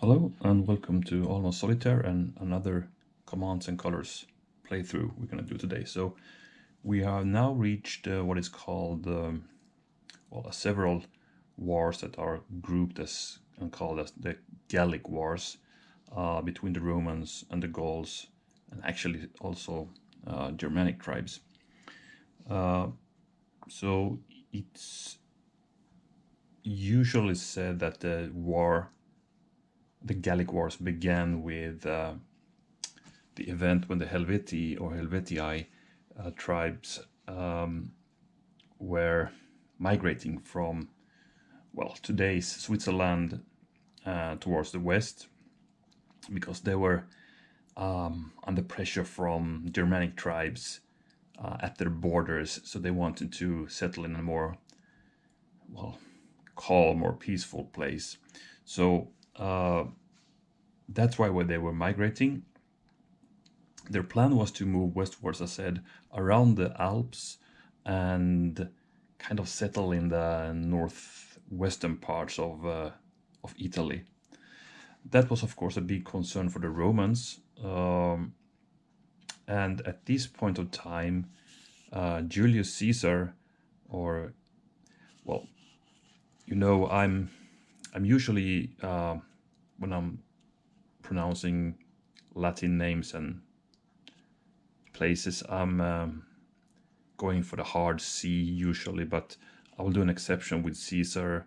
Hello and welcome to Almost Solitaire and another Commands and Colors playthrough we're going to do today. So we have now reached what is called several wars that are grouped as and called as the Gallic Wars between the Romans and the Gauls, and actually also Germanic tribes. So it's usually said that the Gallic Wars began with the event when the Helvetii or Helvetii tribes were migrating from, today's Switzerland towards the west, because they were under pressure from Germanic tribes at their borders, so they wanted to settle in a more, calm or peaceful place. So that's why when they were migrating, their plan was to move westwards, as I said, around the Alps and kind of settle in the northwestern parts of Italy. That was, of course, a big concern for the Romans. And at this point of time, Julius Caesar, or, I'm usually, when I'm pronouncing Latin names and places, I'm going for the hard C usually, but I will do an exception with Caesar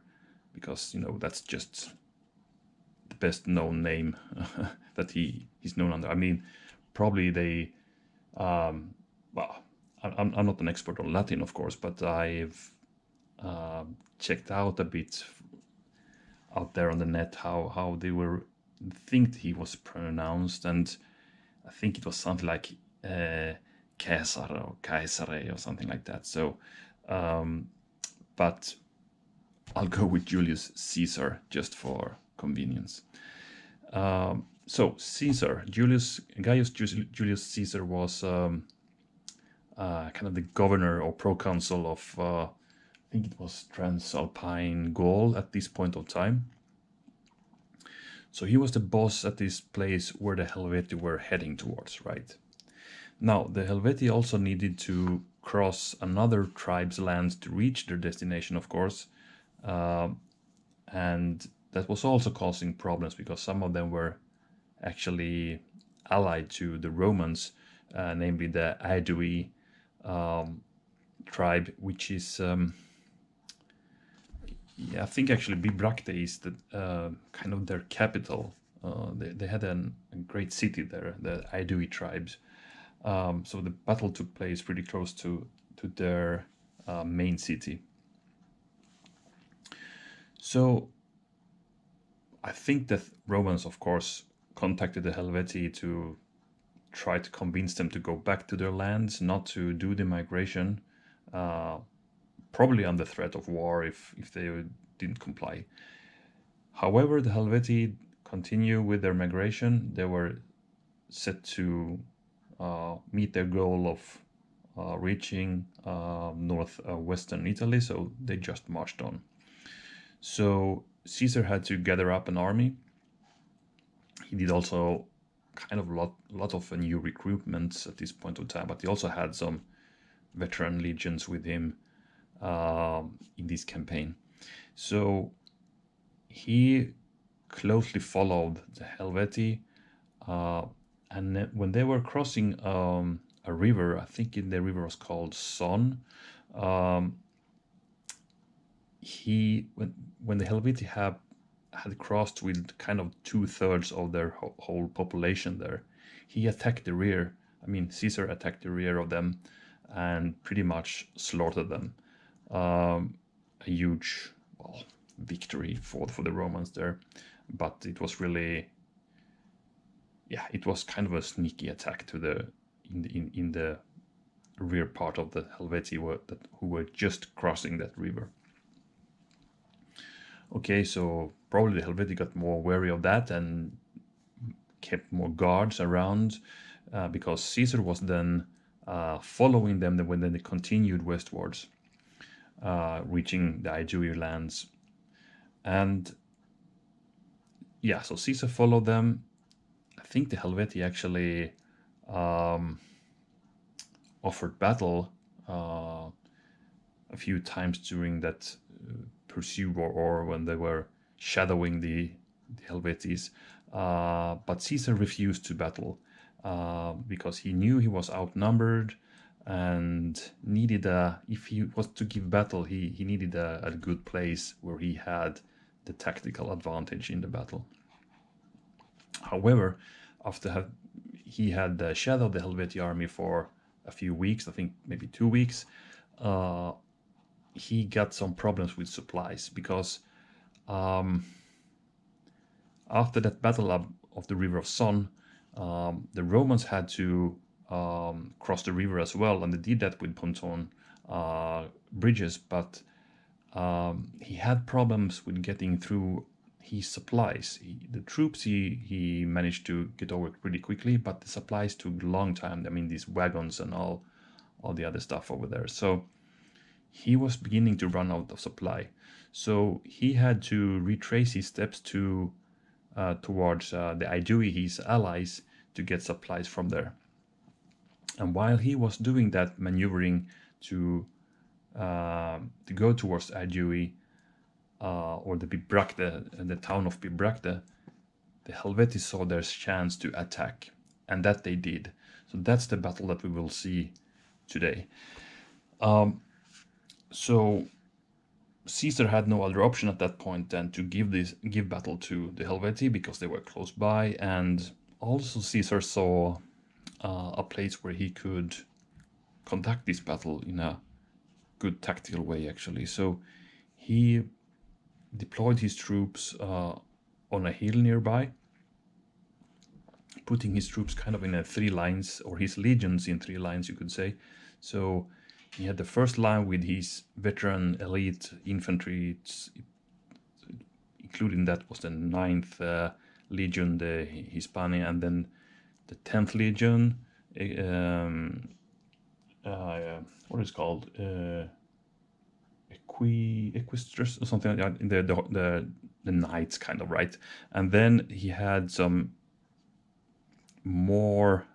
because, that's just the best known name that he's known under. I mean, probably they, I'm not an expert on Latin, of course, but I've checked out a bit out there on the net how they were think he was pronounced, and I think it was something like Caesar or Caesare or something like that. So, but I'll go with Julius Caesar just for convenience. So Caesar, Gaius Julius Caesar was kind of the governor or proconsul of, I think it was Transalpine Gaul at this point of time. So he was the boss at this place where the Helvetii were heading towards, right? Now, the Helvetii also needed to cross another tribe's land to reach their destination, of course. And that was also causing problems because some of them were actually allied to the Romans, namely the Aedui tribe, which is, I think actually Bibracte is the kind of their capital. They had a great city there, the Aedui tribes. So the battle took place pretty close to their main city. So I think that Romans, of course, contacted the Helvetii to try to convince them to go back to their lands, not to do the migration, probably under threat of war if they didn't comply. However, the Helvetii continue with their migration. They were set to meet their goal of reaching northwestern Italy, so they just marched on. So Caesar had to gather up an army. He did also kind of a lot of new recruitments at this point of time, but he also had some veteran legions with him in this campaign. So he closely followed the Helvetii, and when they were crossing a river, I think the river was called Son, when the Helvetii had crossed with kind of 2/3 of their whole population there, he attacked the rear. I mean, Caesar attacked the rear of them and pretty much slaughtered them. A huge, victory for the Romans there, but it was really, it was kind of a sneaky attack to in the rear part of the Helvetii who were just crossing that river. Okay, so probably the Helvetii got more wary of that and kept more guards around, because Caesar was then following them when they continued westwards, reaching the Aedui lands. And yeah, so Caesar followed them. I think the Helvetii actually offered battle a few times during that pursuit or when they were shadowing the Helvetes. But Caesar refused to battle because he knew he was outnumbered and needed if he was to give battle, he needed a good place where he had the tactical advantage in the battle. However, after he had shadowed the Helvetii army for a few weeks, I think maybe 2 weeks, he got some problems with supplies because after that battle of the River of Sun, the Romans had to cross the river as well, and they did that with pontoon bridges, but he had problems with getting through his supplies. The troops he managed to get over pretty quickly, but the supplies took a long time. I mean, these wagons and all the other stuff over there. So he was beginning to run out of supply. So he had to retrace his steps towards the Aedui, his allies, to get supplies from there. And while he was doing that, maneuvering to go towards Aedui or the Bibracte, the town of Bibracte, the Helvetii saw their chance to attack, and that they did. So that's the battle that we will see today. So Caesar had no other option at that point than to give battle to the Helvetii because they were close by, and also Caesar saw a place where he could conduct this battle in a good tactical way, actually. So he deployed his troops on a hill nearby, putting his troops kind of in 3 lines, or his legions in 3 lines, you could say. So he had the first line with his veteran elite infantry, including that was the 9th Legion, the Hispania, and then the 10th Legion, what is it called? Equistris or something like that, the knights, kind of, right? And then he had some more,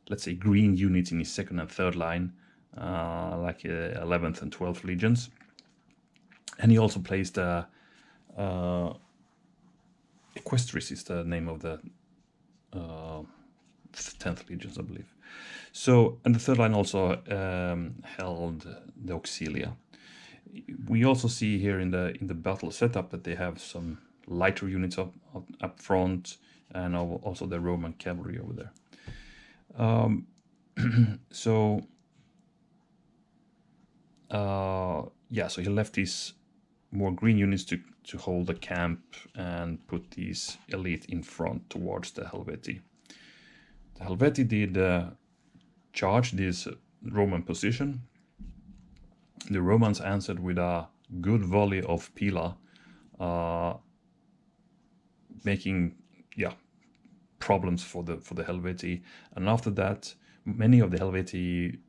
let's say, green units in his 2nd and 3rd line, like 11th and 12th legions. And he also placed Equestris is the name of the 10th legions, I believe. So, and the 3rd line also held the Auxilia. We also see here in the battle setup that they have some lighter units up front, and also the Roman cavalry over there. So yeah, so he left his more green units to hold the camp and put these elite in front towards the Helvetii. The Helvetii did charge this Roman position. The Romans answered with a good volley of pila, making problems for the Helvetii. And after that, many of the Helvetii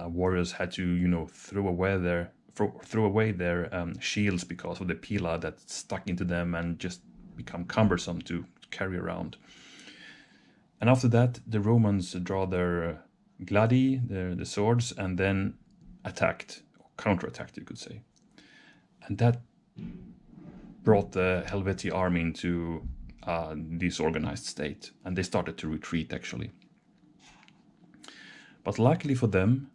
warriors had to throw away their shields because of the pila that stuck into them and just become cumbersome to carry around. And after that, the Romans draw their gladi, the swords, and then attacked, or counterattacked, you could say. And that brought the Helvetii army into a disorganized state, and they started to retreat, actually. But luckily for them,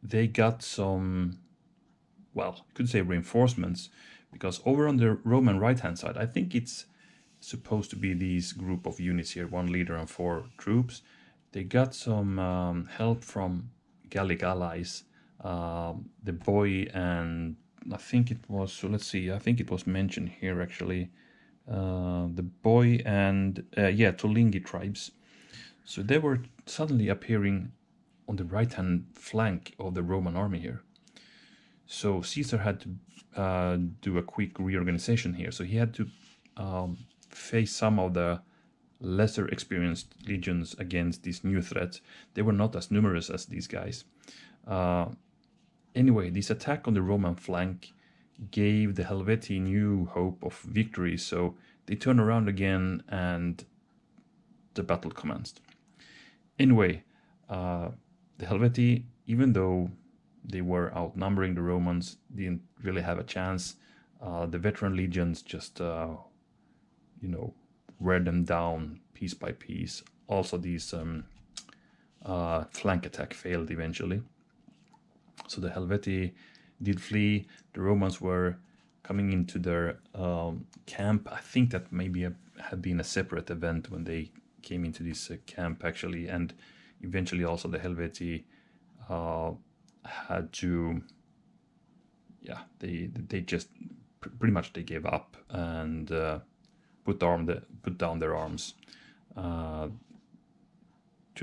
they got some, well, you could say reinforcements, because over on the Roman right-hand side, I think it's supposed to be these group of units here, 1 leader and 4 troops. They got some help from Gallic allies, the boy and I think it was, so let's see, I think it was mentioned here actually, the boy and Tulingi tribes. So they were suddenly appearing on the right-hand flank of the Roman army here. So Caesar had to do a quick reorganization here. So he had to face some of the lesser experienced legions against these new threats. They were not as numerous as these guys. Anyway, this attack on the Roman flank gave the Helvetii new hope of victory, so they turned around again and the battle commenced. Anyway, the Helvetii, even though they were outnumbering the Romans, didn't really have a chance. The veteran legions just, wear them down piece by piece. Also, these flank attack failed eventually. So the Helvetii did flee. The Romans were coming into their camp. I think that maybe had been a separate event when they came into this camp actually, and eventually also the Helvetii had to, they just pretty much they gave up and put down their arms to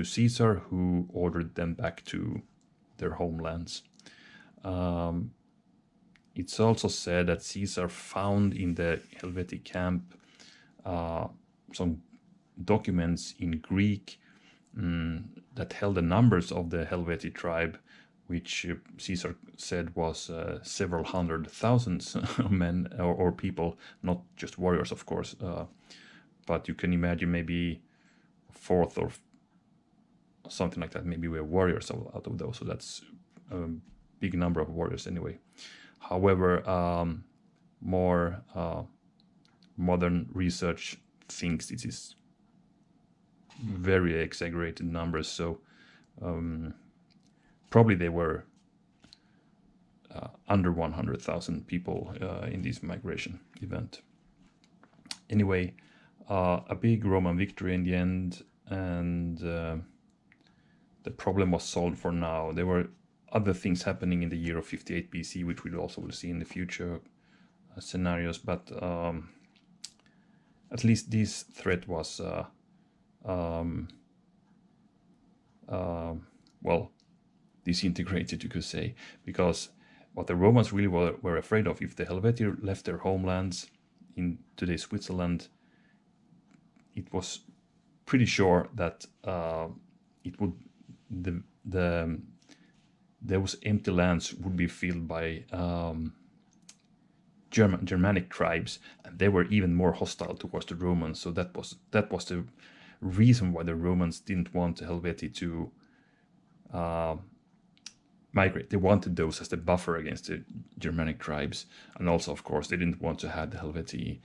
Caesar, who ordered them back to their homelands. It's also said that Caesar found in the Helvetii camp some documents in Greek that held the numbers of the Helvetii tribe, which Caesar said was several hundred thousands men or people, not just warriors, of course. But you can imagine maybe a fourth or something like that. Maybe we're warriors out of those, so that's a big number of warriors anyway. However, more modern research thinks this is very exaggerated numbers, so probably they were under 100,000 people in this migration event. Anyway, a big Roman victory in the end, and the problem was solved for now. There were other things happening in the year of 58 BC, which we also will see in the future scenarios, but at least this threat was well, disintegrated, you could say, because what the Romans really were afraid of, if the Helvetii left their homelands in today's Switzerland, it was pretty sure that those empty lands would be filled by Germanic tribes, and they were even more hostile towards the Romans. So that was the reason why the Romans didn't want the Helvetii to migrate. They wanted those as the buffer against the Germanic tribes, and also, of course, they didn't want to have the Helvetii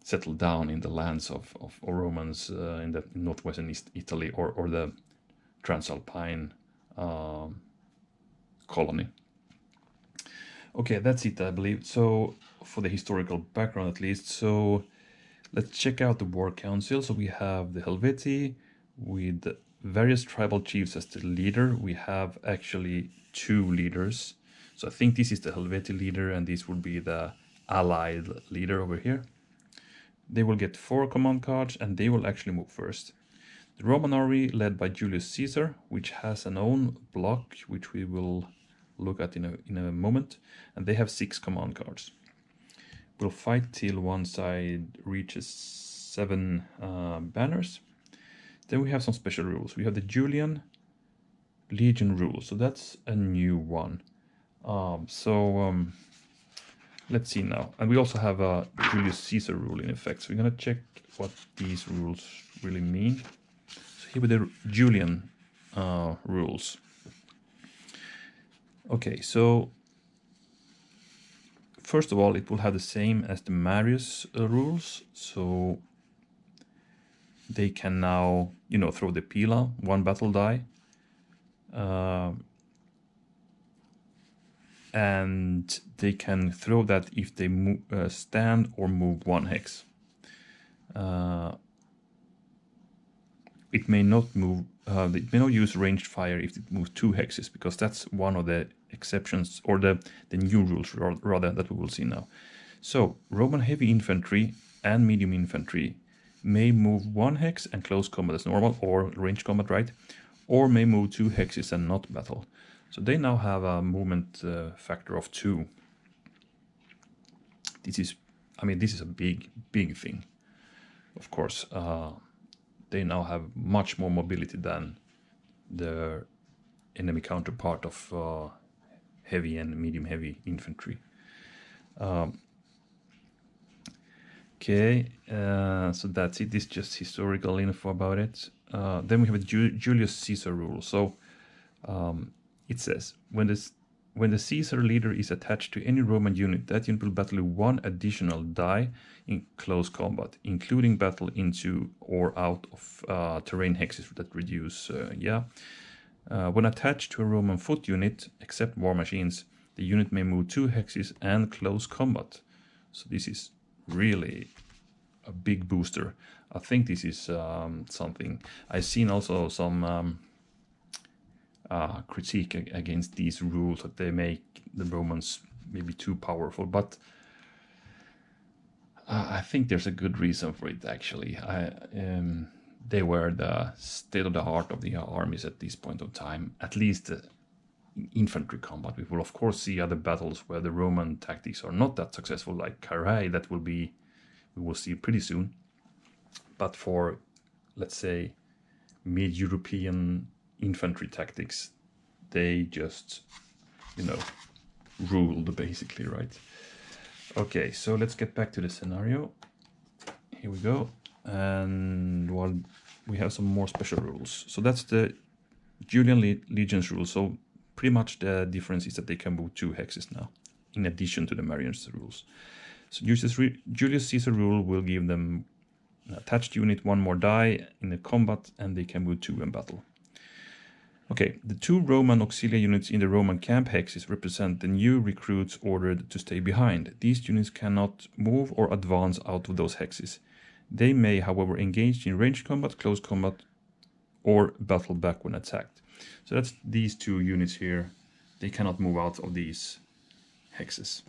settle down in the lands of Romans in the northwestern Italy or the Transalpine colony. Okay, that's it, I believe. So for the historical background, at least. So let's check out the war council. So we have the Helvetii with various tribal chiefs as the leader. We have actually two leaders. So I think this is the Helvetii leader, and this would be the allied leader over here. They will get 4 command cards, and they will actually move first. The Roman army led by Julius Caesar, which has an own block, which we will look at in a moment, and they have 6 command cards. We'll fight till one side reaches 7 banners. Then we have some special rules. We have the Julian Legion rule, so that's a new one. Let's see now. And we also have a Julius Caesar rule in effect, so we're going to check what these rules really mean. So here with the Julian rules. Okay, so first of all, it will have the same as the Marius rules, so they can now, throw the pila, 1 battle die, and they can throw that if they stand or move 1 hex. It may not move. It may not use ranged fire if it moves 2 hexes, because that's one of the exceptions, or the new rules rather, that we will see now. So Roman heavy infantry and medium infantry may move 1 hex and close combat as normal, or ranged combat, right? Or may move 2 hexes and not battle. So they now have a movement factor of 2. This is a big thing. Of course, they now have much more mobility than the enemy counterpart of heavy and medium heavy infantry. Okay, so that's it. This is just historical info about it. Then we have a Julius Caesar rule. So it says when the Caesar leader is attached to any Roman unit, that unit will battle with 1 additional die in close combat, including battle into or out of terrain hexes that reduce. When attached to a Roman foot unit, except war machines, the unit may move 2 hexes and close combat. So this is really a big booster. I think this is something. I've seen also some critique against these rules, that they make the Romans maybe too powerful, but I think there's a good reason for it, actually. They were the state of the art of the armies at this point of time, at least infantry combat. We will of course see other battles where the Roman tactics are not that successful, like Carrhae, we will see pretty soon. But for, let's say, mid-European infantry tactics, they just, ruled, basically, right? Okay, so let's get back to the scenario. Here we go. And we have some more special rules. So that's the Julian Legions rule. So pretty much the difference is that they can move 2 hexes now, in addition to the Marians rules. So Julius Caesar rule will give them attached unit 1 more die in the combat, and they can move 2 in battle. Okay, the 2 Roman auxiliary units in the Roman camp hexes represent the new recruits ordered to stay behind. These units cannot move or advance out of those hexes. They may, however, engage in ranged combat, close combat, or battle back when attacked. So that's these 2 units here. They cannot move out of these hexes.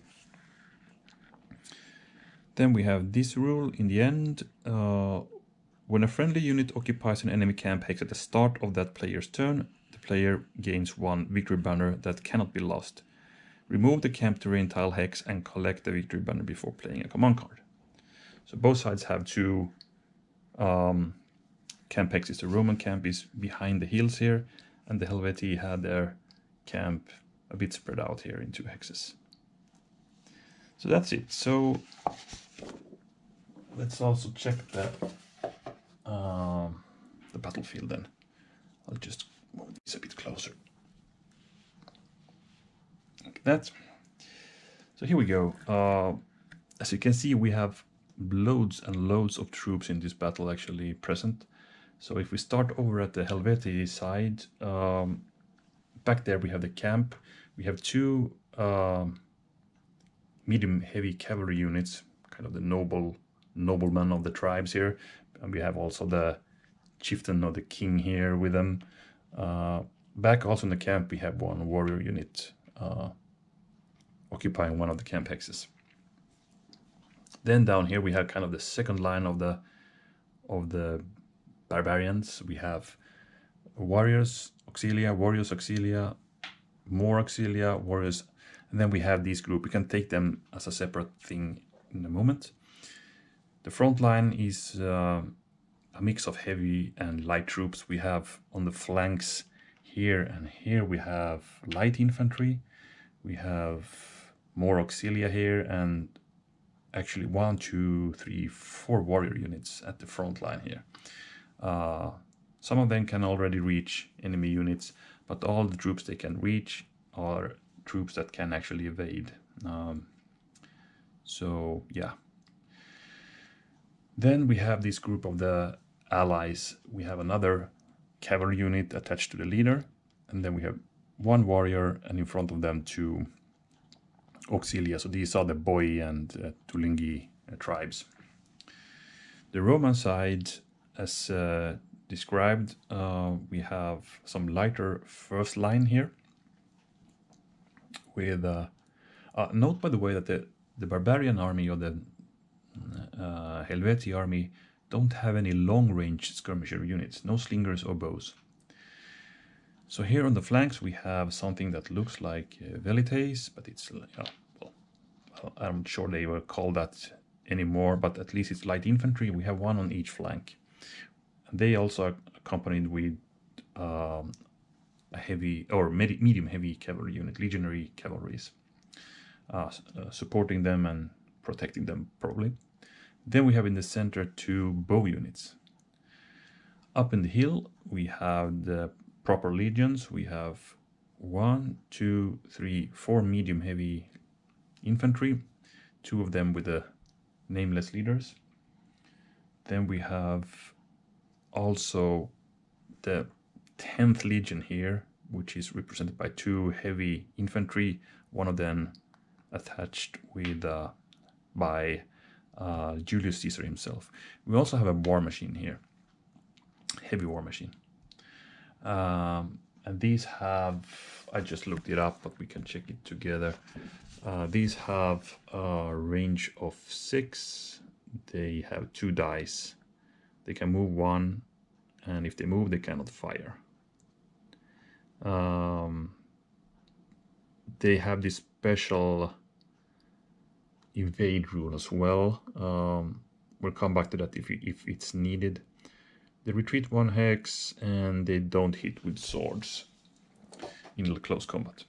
Then we have this rule in the end. When a friendly unit occupies an enemy camp hex at the start of that player's turn, the player gains 1 victory banner that cannot be lost. Remove the camp terrain tile hex and collect the victory banner before playing a command card. So both sides have 2 camp hexes. The Roman camp is behind the hills here, and the Helvetii had their camp a bit spread out here in 2 hexes. So that's it. So let's also check the battlefield then. I'll just move this a bit closer. Like that. So here we go. As you can see, we have loads and loads of troops in this battle actually present. So if we start over at the Helvetii side, back there we have the camp. We have 2 medium heavy cavalry units, kind of the noblemen of the tribes here, and we have also the chieftain or the king here with them. Back also in the camp we have 1 warrior unit occupying 1 of the camp hexes. Then down here we have kind of the second line of the barbarians. We have warriors auxilia, more auxilia, warriors, and then we have this group. We can take them as a separate thing in a moment. The front line is a mix of heavy and light troops. We have on the flanks here and here we have light infantry. We have more auxilia here, and actually 1, 2, 3, 4 warrior units at the front line here. Some of them can already reach enemy units, but all the troops they can reach are troops that can actually evade. So yeah. Then we have this group of the allies. We have another cavalry unit attached to the leader, and then we have 1 warrior, and in front of them 2 auxilia. So these are the Boii and Tulingi tribes. The Roman side, as described, we have some lighter first line here. With note, by the way, that the barbarian army or the Helvetii army don't have any long-range skirmisher units, no slingers or bows. So here on the flanks we have something that looks like velites, but it's well, I'm sure they will call that anymore, but at least it's light infantry. We have 1 on each flank. And they also are accompanied with a heavy or medium heavy cavalry unit, legionary cavalries. supporting them and protecting them probably. Then we have in the center 2 bow units. Up in the hill we have the proper legions. We have 1, 2, 3, 4 medium heavy infantry, 2 of them with the nameless leaders. Then we have also the 10th Legion here, which is represented by 2 heavy infantry, one of them attached with by Julius Caesar himself. We also have a war machine here, heavy war machine. And these have, I just looked it up, but we can check it together. These have a range of 6. They have 2 dice. They can move 1, and if they move, they cannot fire. They have this special evade rule as well. We'll come back to that if it's needed. They retreat 1 hex, and they don't hit with swords in close combat.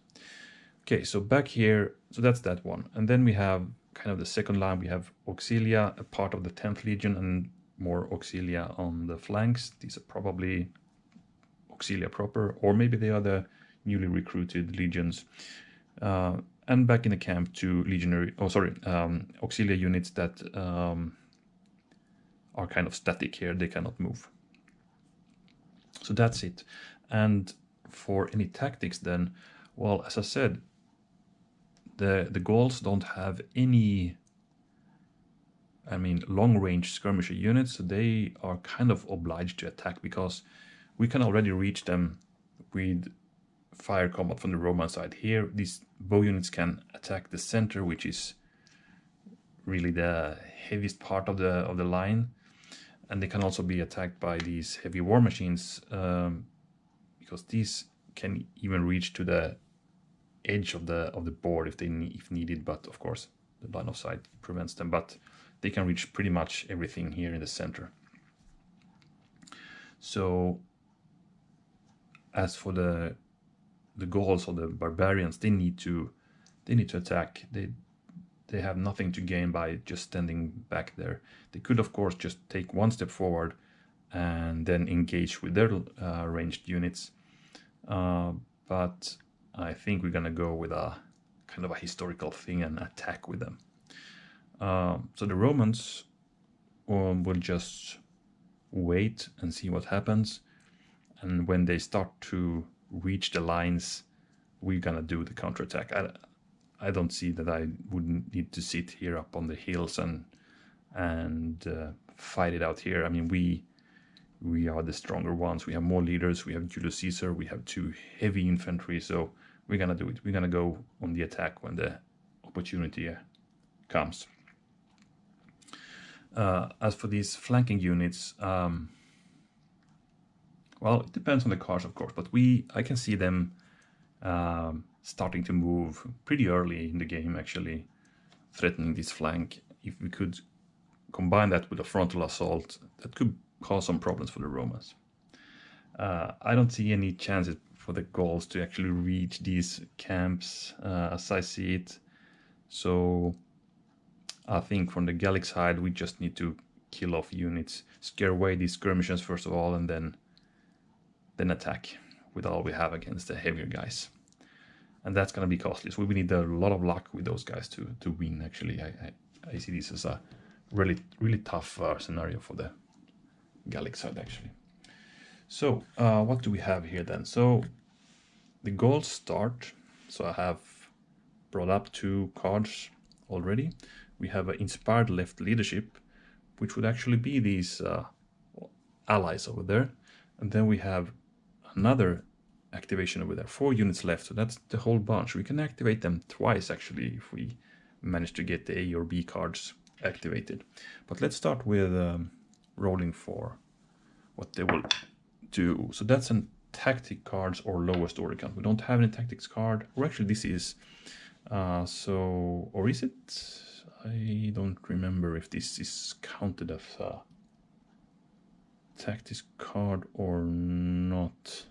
Okay, so back here, so that's that one. And then we have kind of the second line. We have Auxilia, a part of the 10th Legion, and more Auxilia on the flanks. These are probably Auxilia proper, or maybe they are the newly recruited legions. And back in the camp, 2 legionary, Auxilia units that are kind of static here. They cannot move. So that's it. And for any tactics then, well, as I said, the Gauls don't have any, long-range skirmisher units, so they are kind of obliged to attack, because we can already reach them with fire combat from the Roman side. Here, these bow units can attack the center, which is really the heaviest part of the line, and they can also be attacked by these heavy war machines, because these can even reach to the edge of the board if needed, but of course the line of sight prevents them. But they can reach pretty much everything here in the center. So as for the Gauls or the barbarians, they need to attack. They have nothing to gain by just standing back there. They could of course just take 1 step forward and then engage with their ranged units, but I think we're gonna go with a kind of a historical thing and attack with them. So the Romans will just wait and see what happens, and when they start to reach the lines, we're gonna do the counterattack. I don't see that I wouldn't need to sit here up on the hills and fight it out here. I mean, we are the stronger ones. We have more leaders. We have Julius Caesar. We have 2 heavy infantry. So we're gonna do it. We're gonna go on the attack when the opportunity comes. As for these flanking units, well, it depends on the cards, of course, but I can see them starting to move pretty early in the game, actually, threatening this flank. If we could combine that with a frontal assault, that could cause some problems for the Romans. I don't see any chances for the Gauls to actually reach these camps as I see it. So I think from the Gallic side, we just need to kill off units, scare away these skirmishers first of all, and then attack with all we have against the heavier guys. And that's going to be costly. So we need a lot of luck with those guys to win, actually. I see this as a really, really tough scenario for the Gallic side, actually. So what do we have here then? So the Gauls start. So I have brought up 2 cards already. We have an inspired left leadership, which would actually be these allies over there. And then we have another activation over there, 4 units left, so that's the whole bunch. We can activate them twice actually if we manage to get the A or B cards activated. But let's start with rolling for what they will do. So that's an tactic cards or lowest order count. We don't have any tactics card, or actually this is or is it? I don't remember if this is counted as a tactics card or not.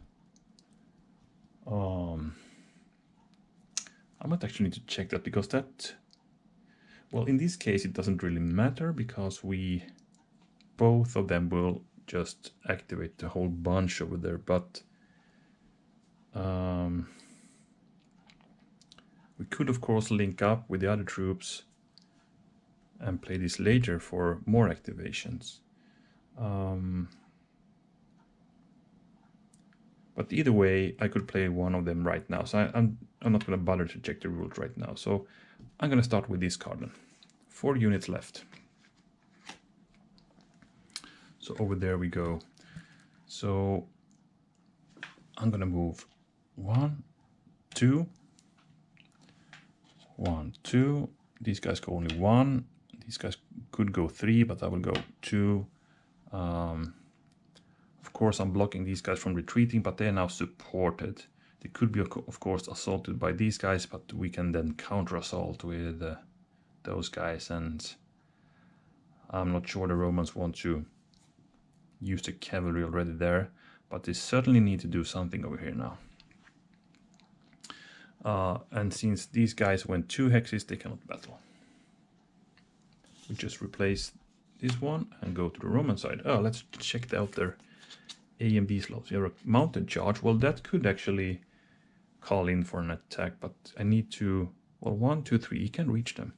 I might actually need to check that, because that, well, in this case it doesn't really matter, because both of them will just activate the whole bunch over there, but we could of course link up with the other troops and play this later for more activations. But either way, I could play one of them right now, so I'm not going to bother to check the rules right now. So I'm going to start with this card then. 4 units left. So over there we go. So I'm going to move 1, 2, 1, 2. These guys go only 1. These guys could go 3, but I will go 2. Of course, I'm blocking these guys from retreating, but they are now supported. They could be, of course, assaulted by these guys, but we can then counter-assault with those guys, and I'm not sure the Romans want to use the cavalry already there, but they certainly need to do something over here now. And since these guys went 2 hexes, they cannot battle. We just replace this one and go to the Roman side. Oh, let's check out their A and B slots. You have a mounted charge. Well, that could actually call in for an attack, but I need to, well, 1, 2, 3, you can reach them.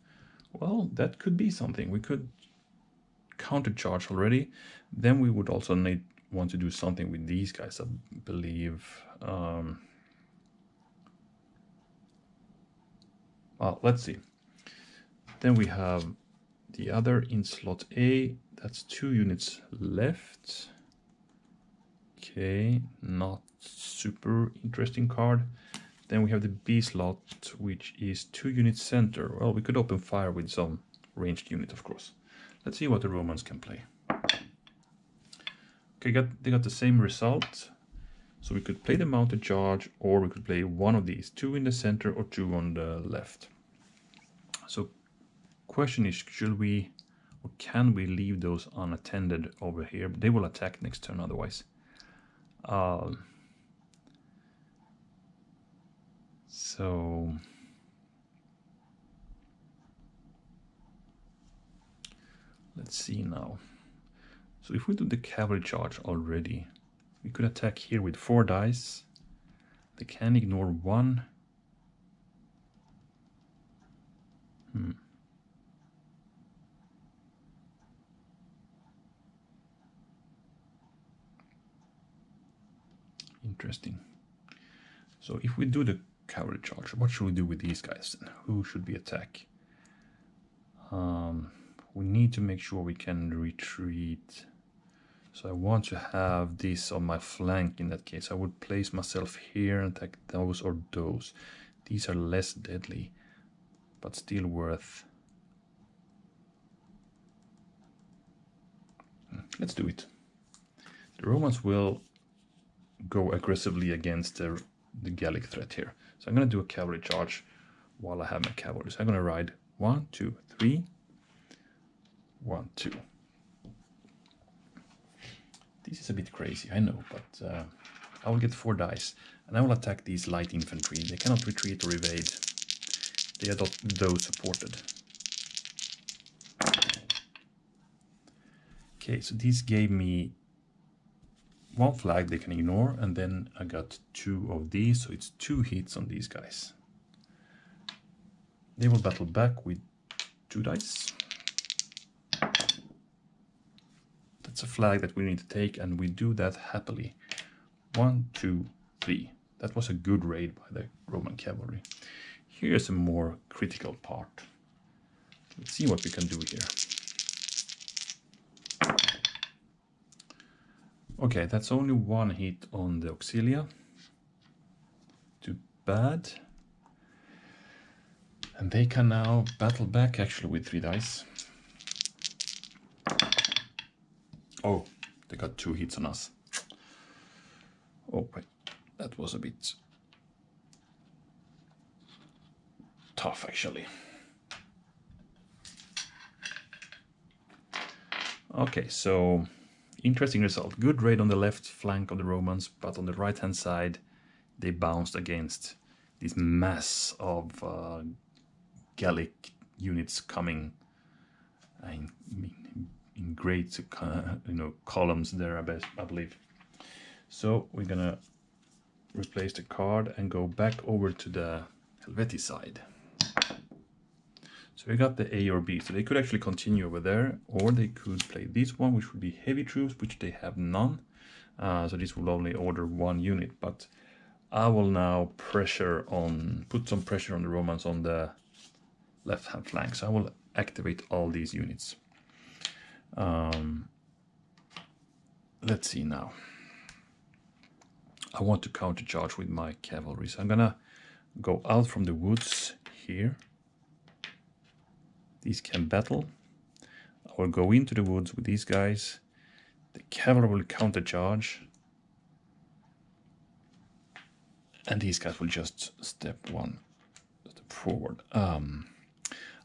Well, that could be something. We could counter charge already. Then we would also want to do something with these guys, I believe. Well, let's see. Then we have the other in slot A. That's 2 units left. Okay, not super interesting card. Then we have the B slot, which is 2 units center. Well, we could open fire with some ranged unit, of course. Let's see what the Romans can play. Okay, they got the same result. So we could play the mounted charge, or we could play one of these, 2 in the center or 2 on the left. So question is, should we or can we leave those unattended over here? They will attack next turn otherwise. So let's see now. So if we do the cavalry charge already, we could attack here with 4 dice. They can ignore 1. Interesting. So if we do the cavalry charge, what should we do with these guys then? Who should we attack? We need to make sure we can retreat. So I want to have this on my flank. In that case, I would place myself here and attack those or those. These are less deadly, but still worth. Let's do it. The Romans will go aggressively against the Gallic threat here. So I'm going to do a cavalry charge while I have my cavalry. So I'm going to ride 1, 2, 3, 1, 2. This is a bit crazy, I know, but I will get 4 dice and I will attack these light infantry. They cannot retreat or evade. They are those supported. Okay, so these gave me 1 flag they can ignore, and then I got 2 of these, so it's 2 hits on these guys. They will battle back with 2 dice. That's a flag that we need to take, and we do that happily. 1, 2, 3. That was a good raid by the Roman cavalry. Here's a more critical part. Let's see what we can do here. Okay, that's only 1 hit on the Auxilia. Too bad. And they can now battle back actually with 3 dice. Oh, they got 2 hits on us. Oh, wait, that was a bit tough actually. Okay, so interesting result. Good raid on the left flank of the Romans, but on the right hand side they bounced against this mass of Gallic units coming in great columns there, I believe. So we're gonna replace the card and go back over to the Helvetii side. So we got the A or B, so they could actually continue over there, or they could play this one, which would be heavy troops, which they have none. So this will only order one unit, but I will now put some pressure on the Romans on the left-hand flank. So I will activate all these units. Let's see now. I want to countercharge with my cavalry, so I'm gonna go out from the woods here. These can battle. I will go into the woods with these guys. The cavalry will countercharge. And these guys will just step forward. I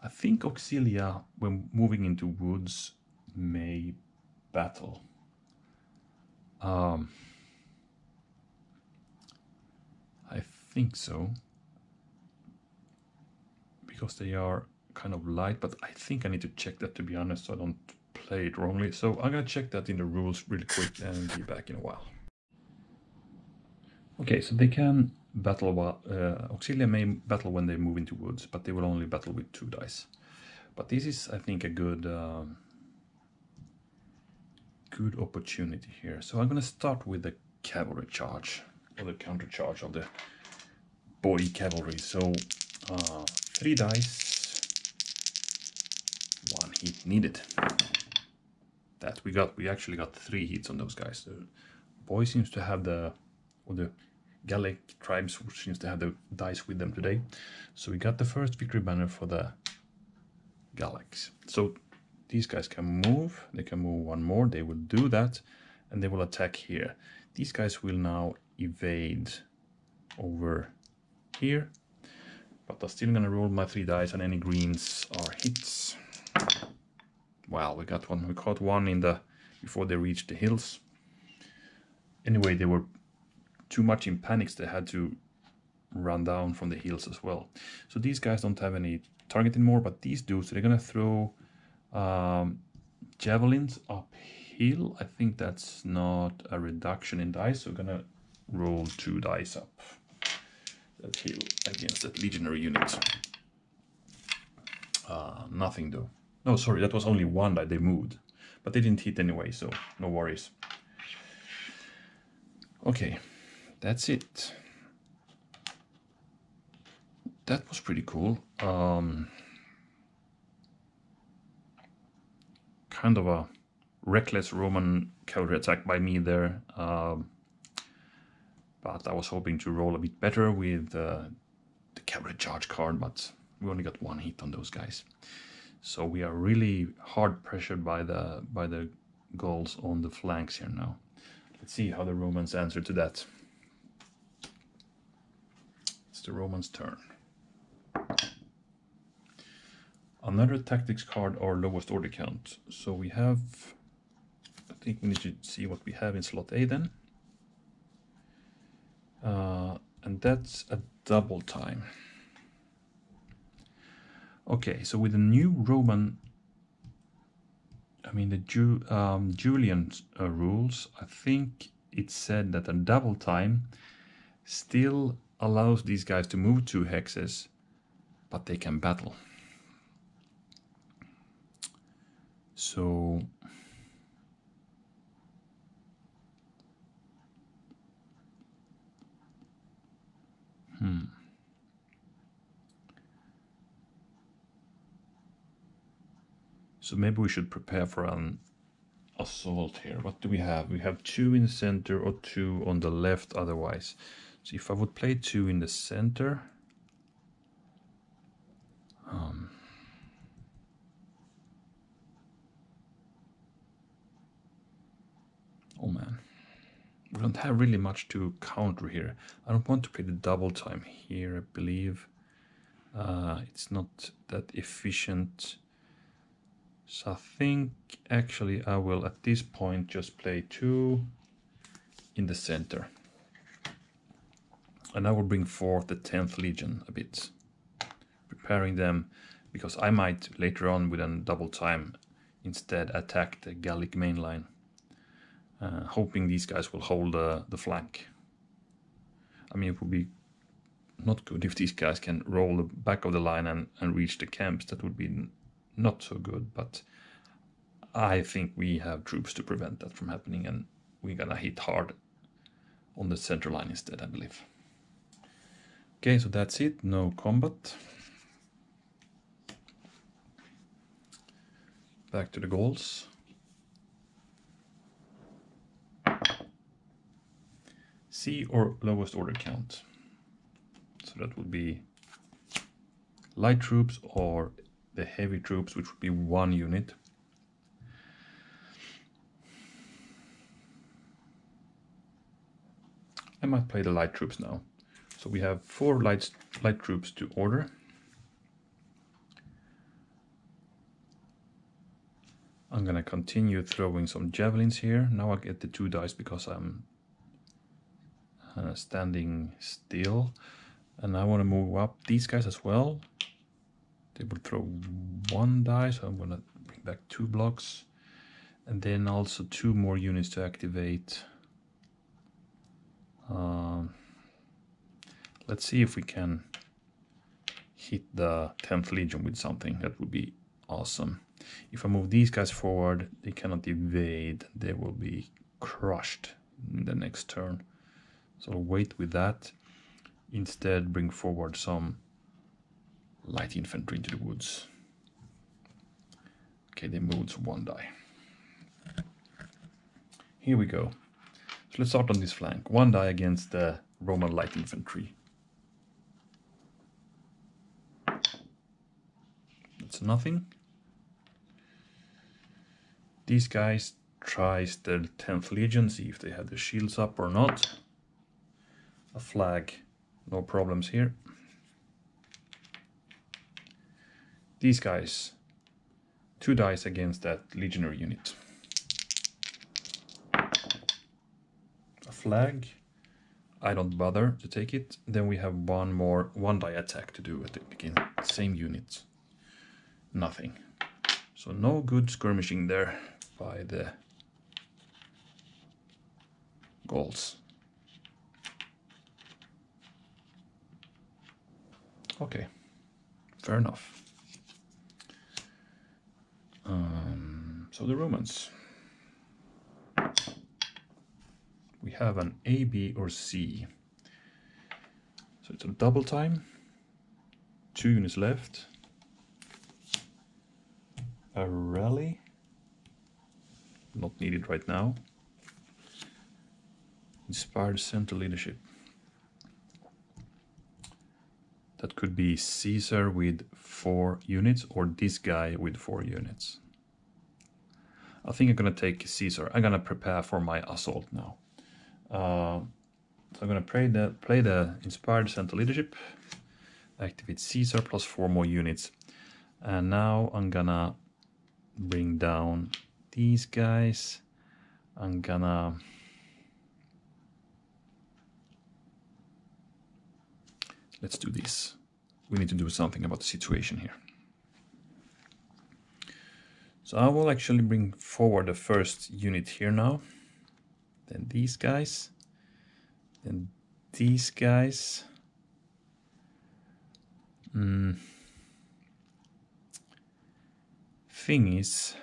think Auxilia, when moving into woods, may battle. I think so. Because they are kind of light, but I think I need to check that, to be honest, so I don't play it wrongly. So I'm gonna check that in the rules really quick and be back in a while. Okay, so they can battle while Auxilia may battle when they move into woods, but they will only battle with 2 dice. But this is, I think, a good opportunity here. So I'm going to start with the cavalry charge, or the counter charge of the boy cavalry. So 3 dice, 1 hit needed. That we actually got 3 hits on those guys. The boy seems to have the Gallic tribes seems to have the dice with them today. So we got the first victory banner for the Gallics. So these guys can move. They can move 1 more. They will do that, and they will attack here. These guys will now evade over here, but I'm still gonna roll my 3 dice, and any greens are hits. Wow, we got one. We caught one before they reached the hills. Anyway, they were too much in panics. They had to run down from the hills as well. So these guys don't have any target anymore, but these do. So they're gonna throw javelins uphill. I think that's not a reduction in dice, so we're gonna roll 2 dice up that hill against that legionary unit. Nothing though. No, sorry, that was only 1 die they moved, but they didn't hit anyway, so no worries. Okay, that's it. That was pretty cool. Kind of a reckless Roman cavalry attack by me there, but I was hoping to roll a bit better with the cavalry charge card, but we only got 1 hit on those guys. So we are really hard pressured by the Gauls on the flanks here now. Let's see how the Romans answer to that. It's the Romans' turn. Another tactics card or lowest order count. So we have, I think we need to see what we have in slot A then. And that's a double time. Okay, so with the new Roman, the Julian rules, I think it said that a double time still allows these guys to move 2 hexes, but they can battle. So So maybe we should prepare for an assault here. What do we have? We have 2 in the center or 2 on the left otherwise. So if I would play 2 in the center, oh man, we don't have really much to counter here. I don't want to play the double time here, I believe. It's not that efficient. So I think actually I will at this point just play 2 in the center. And I will bring forth the 10th Legion a bit, preparing them, because I might later on with a double time instead attack the Gallic main line, hoping these guys will hold the flank. I mean, it would be not good if these guys can roll the back of the line and reach the camps. That would be not so good, but I think we have troops to prevent that from happening, and we're gonna hit hard on the center line instead, I believe. Okay, so that's it, no combat. Back to the goals. C or lowest order count. So that would be light troops or the heavy troops, which would be 1 unit. I might play the light troops now. So we have 4 light troops to order. I'm gonna continue throwing some javelins here. Now I get the 2 dice because I'm standing still. And I want to move up these guys as well. They will throw 1 die, so I'm gonna bring back 2 blocks. And then also 2 more units to activate. Let's see if we can hit the 10th Legion with something. That would be awesome. If I move these guys forward, they cannot evade. They will be crushed in the next turn. So I'll wait with that. Instead, bring forward some light infantry into the woods. Okay, they moved 1 die. Here we go. So let's start on this flank. 1 die against the Roman light infantry. That's nothing. These guys tries the 10th Legion, see if they have the shields up or not. A flag, no problems here. These guys, 2 dice against that legionary unit. A flag, I don't bother to take it. Then we have 1 die attack to do against the same unit. Nothing. So no good skirmishing there by the Gauls. Okay, fair enough. So the Romans. We have an A, B, or C. So it's a double time. 2 units left. A rally. Not needed right now. Inspired center leadership. That could be Caesar with 4 units or this guy with 4 units. I think I'm going to take Caesar. I'm going to prepare for my assault now. So I'm going to play the Inspired Center Leadership. Activate Caesar plus 4 more units. And now I'm going to bring down these guys. I'm going to... Let's do this. We need to do something about the situation here. So I will actually bring forward the first unit here now. Then these guys. Then these guys. Thing is,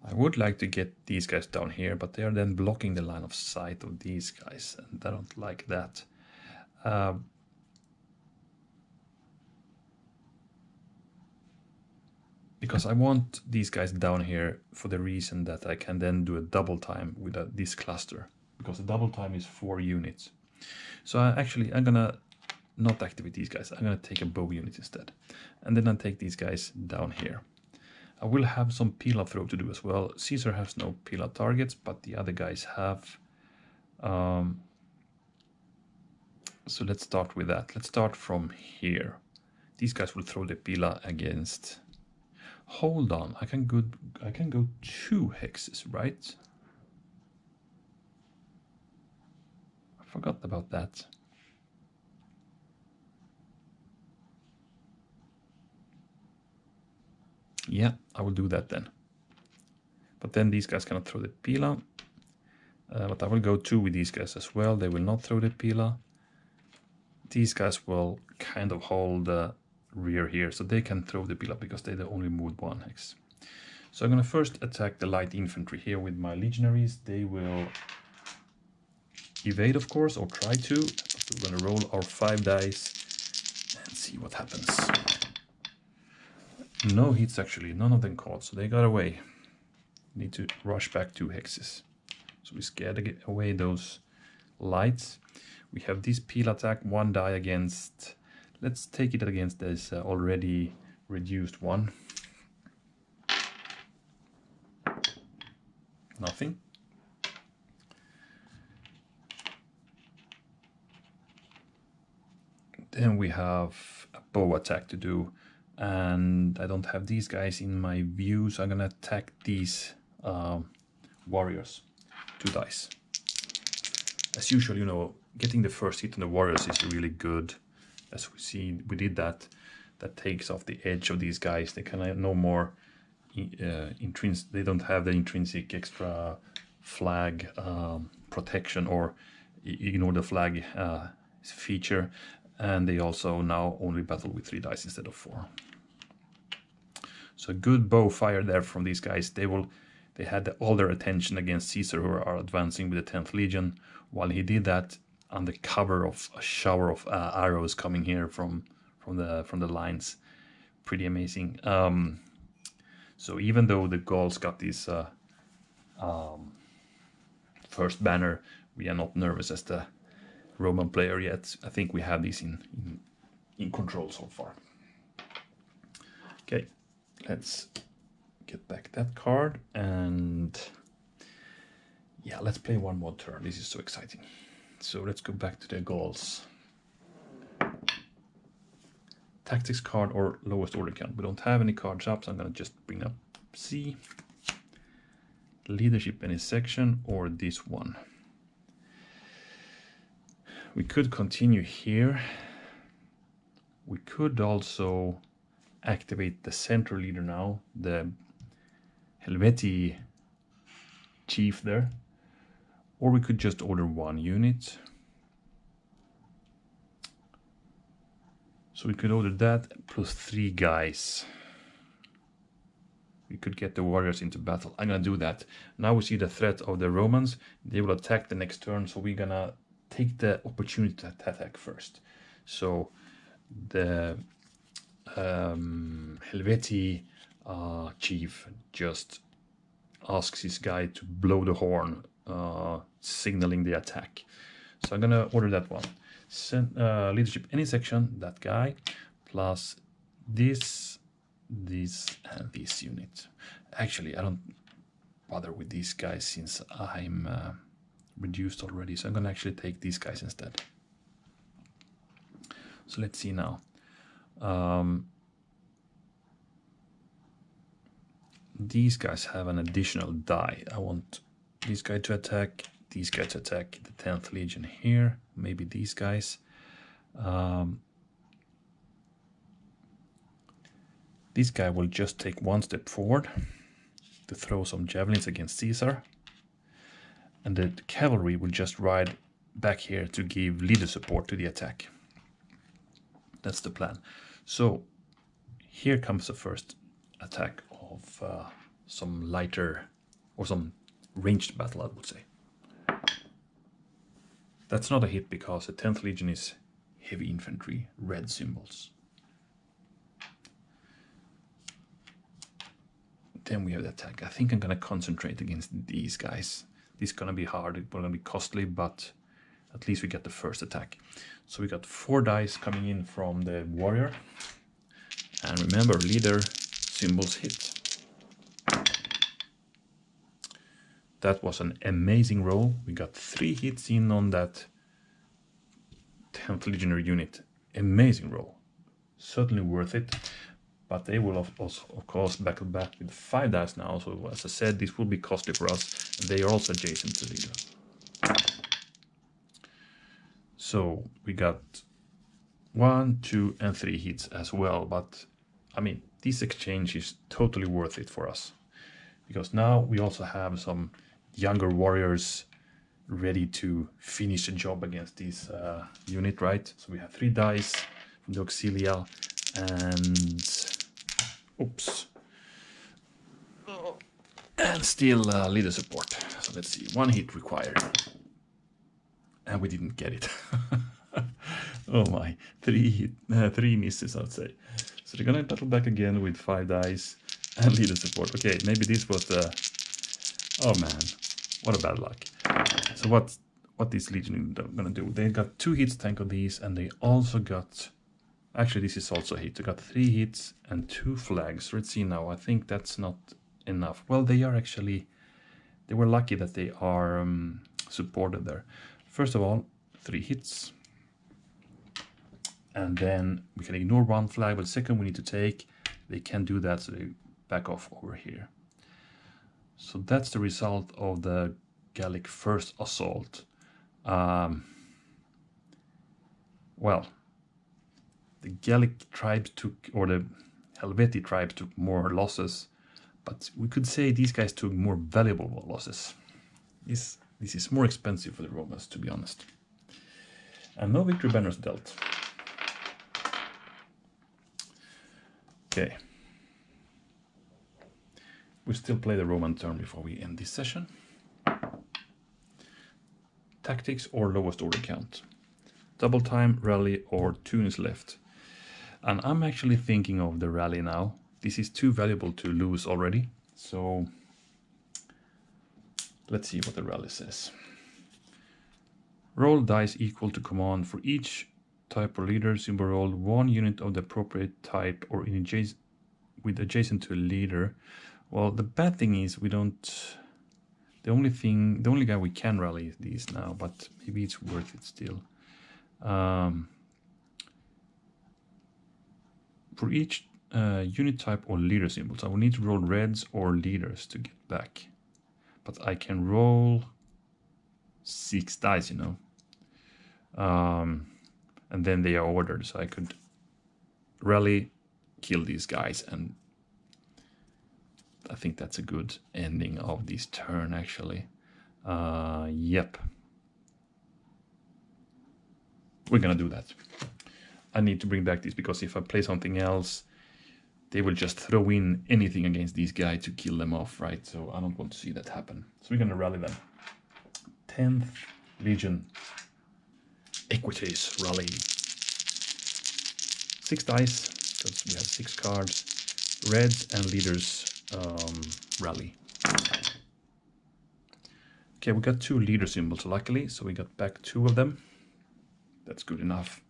I would like to get these guys down here, but they are then blocking the line of sight of these guys, and I don't like that. Because I want these guys down here for the reason that I can then do a double time with this cluster, because the double time is 4 units. So I'm gonna not activate these guys. I'm gonna take a bow unit instead, and then I'll take these guys down here. I will have some pila throw to do as well. Caesar has no pila targets, but the other guys have. So let's start with that. Let's start from here. These guys will throw the pila against. Hold on, I can go 2 hexes, right? forgot about that. Yeah, I will do that then. But then these guys cannot throw the Pila. But I will go 2 with these guys as well. They will not throw the Pila. These guys will kind of hold the rear here, so they can throw the Pila because they only moved 1 hex. So I'm going to first attack the light infantry here with my legionaries. They will evade, of course, or try to. But we're going to roll our 5 dice and see what happens. No hits actually, none of them caught, so they got away. Need to rush back 2 hexes. So we scared to get away those lights. We have this peel attack, 1 die against. Let's take it against this already reduced one. Nothing. Then we have a bow attack to do, and I don't have these guys in my view, so I'm gonna attack these warriors. 2 dice. As usual, you know, getting the first hit on the warriors is really good. As we see, we did that. That takes off the edge of these guys. They can have no more intrinsic. They don't have the intrinsic extra flag protection, or ignore the flag feature. And they also now only battle with 3 dice instead of 4. So good bow fire there from these guys. They had all their attention against Caesar, who are advancing with the 10th Legion. While he did that, under cover of a shower of arrows coming here from the lines, pretty amazing. So even though the Gauls got this first banner, we are not nervous as the Roman player yet. I think we have these in control so far. Okay, let's get back that card, and yeah, let's play 1 more turn. This is so exciting. So let's go back to the Gauls. Tactics card or lowest order count. We don't have any cards up, so I'm gonna just bring up C. Leadership any section, or this one. We could continue here. We could also activate the central leader now, the Helvetii chief there. Or we could just order 1 unit. So we could order that plus 3 guys. We could get the warriors into battle. I'm gonna do that. Now we see the threat of the Romans. They will attack the next turn, so we're gonna take the opportunity to attack first. So the Helvetii chief just asks his guy to blow the horn, signaling the attack. So I'm gonna order that one. Leadership any section, that guy, plus this, and this unit. Actually, I don't bother with these guys since I'm reduced already, so I'm gonna actually take these guys instead. So let's see now. These guys have an additional die. I want this guy to attack, these guys to attack the 10th Legion here, maybe these guys. This guy will just take 1 step forward to throw some javelins against Caesar. And the cavalry will just ride back here to give leader support to the attack. That's the plan. So here comes the first attack of some lighter or some ranged battle, I would say. That's not a hit because the 10th Legion is heavy infantry, red symbols. Then we have the attack. I think I'm going to concentrate against these guys. This is going to be hard, it's going to be costly, but at least we get the first attack. So we got 4 dice coming in from the warrior. And remember, leader symbols hit. That was an amazing roll. We got 3 hits in on that 10th Legionary unit. Amazing roll. Certainly worth it. But they will of course battle back with 5 dice now. So as I said, this will be costly for us. And they are also adjacent to leader. So we got 1, 2, and 3 hits as well. But I mean, this exchange is totally worth it for us, because now we also have some younger warriors ready to finish the job against this unit, right? So we have 3 dice from the auxiliary and oops, and still leader support. So let's see, 1 hit required, and we didn't get it. Oh my, 3 misses, I'd say. So they're gonna battle back again with 5 dice and leader support. Okay, maybe this was the... Oh man, what a bad luck. So what this Legion is gonna do? They got 2 hits tank on these, and they also got... Actually, this is also a hit. They got 3 hits and 2 flags. Let's see now. I think that's not enough. Well, they are actually... They were lucky that they are supported there. First of all, 3 hits. And then we can ignore 1 flag, but the second we need to take, they can do that, so they back off over here. So that's the result of the Gallic first assault. Well, the Gallic tribes took, or the Helvetii tribes took more losses, but we could say these guys took more valuable losses. This is more expensive for the Romans, to be honest. And no victory banners dealt. Okay. We still play the Roman turn before we end this session. Tactics or lowest order count. Double time, rally, or tune is left. And I'm actually thinking of the rally now. This is too valuable to lose already. So let's see what the rally says. Roll dice equal to command for each type or leader symbol. Roll 1 unit of the appropriate type or in adjacent to a leader. Well, the bad thing is we don't... The only guy we can rally is these now, but maybe it's worth it still. For each unit type or leader symbol, so I will need to roll reds or leaders to get back. But I can roll 6 dice, you know. And then they are ordered, so I could rally, kill these guys, and I think that's a good ending of this turn, actually. Yep. We're gonna do that. I need to bring back this, because if I play something else, they will just throw in anything against these guys to kill them off, right? So I don't want to see that happen. So we're gonna rally them. 10th Legion. Equities rally. 6 dice, because we have 6 cards. Reds and leaders rally. Okay, we got 2 leader symbols, luckily, so we got back 2 of them. That's good enough.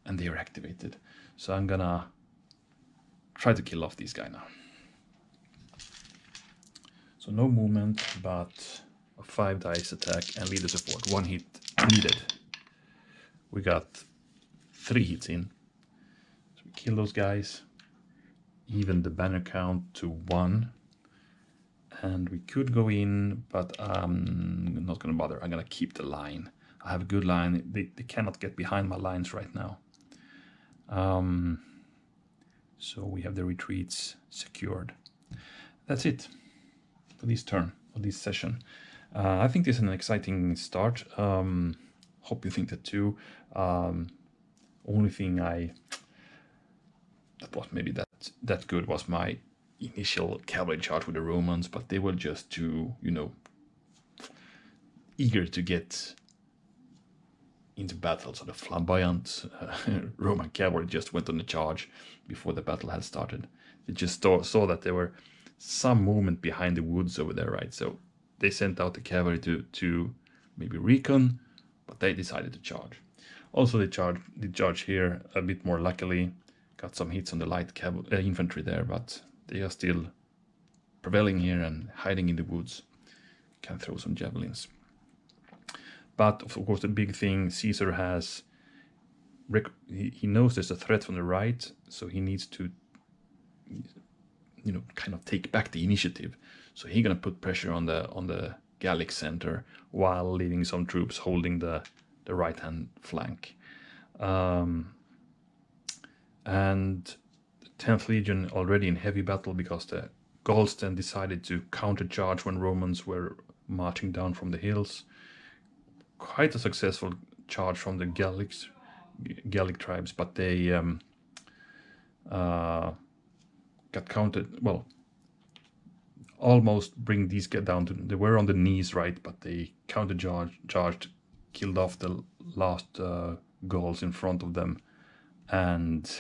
And they are activated. So I'm gonna try to kill off this guy now. So no movement, but a 5 dice attack and leader support. 1 hit needed. We got 3 hits in. So we kill those guys. Even the banner count to 1. And we could go in, but I'm not gonna bother. I'm gonna keep the line. I have a good line. They cannot get behind my lines right now. So we have the retreats secured. That's it for this turn, for this session. I think this is an exciting start. Hope you think that too. Only thing that was maybe that good was my initial cavalry charge with the Romans, but they were just too, you know, eager to get into battle. So the flamboyant Roman cavalry just went on the charge before the battle had started. They just saw that there were some movement behind the woods over there, right? So they sent out the cavalry to maybe recon, but they decided to charge. Also, they charge here a bit more luckily. Got some hits on the light infantry there, but they are still prevailing here and hiding in the woods. Can throw some javelins. But of course, the big thing, Caesar has, he knows there's a threat from the right, so he needs to, you know, kind of take back the initiative. So he's gonna put pressure on the Gallic center while leaving some troops holding the the right-hand flank. And the 10th Legion already in heavy battle because the Gauls then decided to countercharge when Romans were marching down from the hills. Quite a successful charge from the Gallic tribes, but they got countered. Well, almost bring these down to, they were on the knees, right, but they countercharged, killed off the last Gauls in front of them, and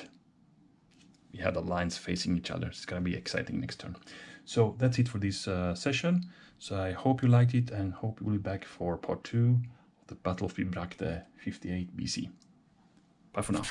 we had the lines facing each other. It's going to be exciting next turn. So that's it for this session. So I hope you liked it, and hope you will be back for part 2 of the Battle of Bibracte 58 BC. Bye for now.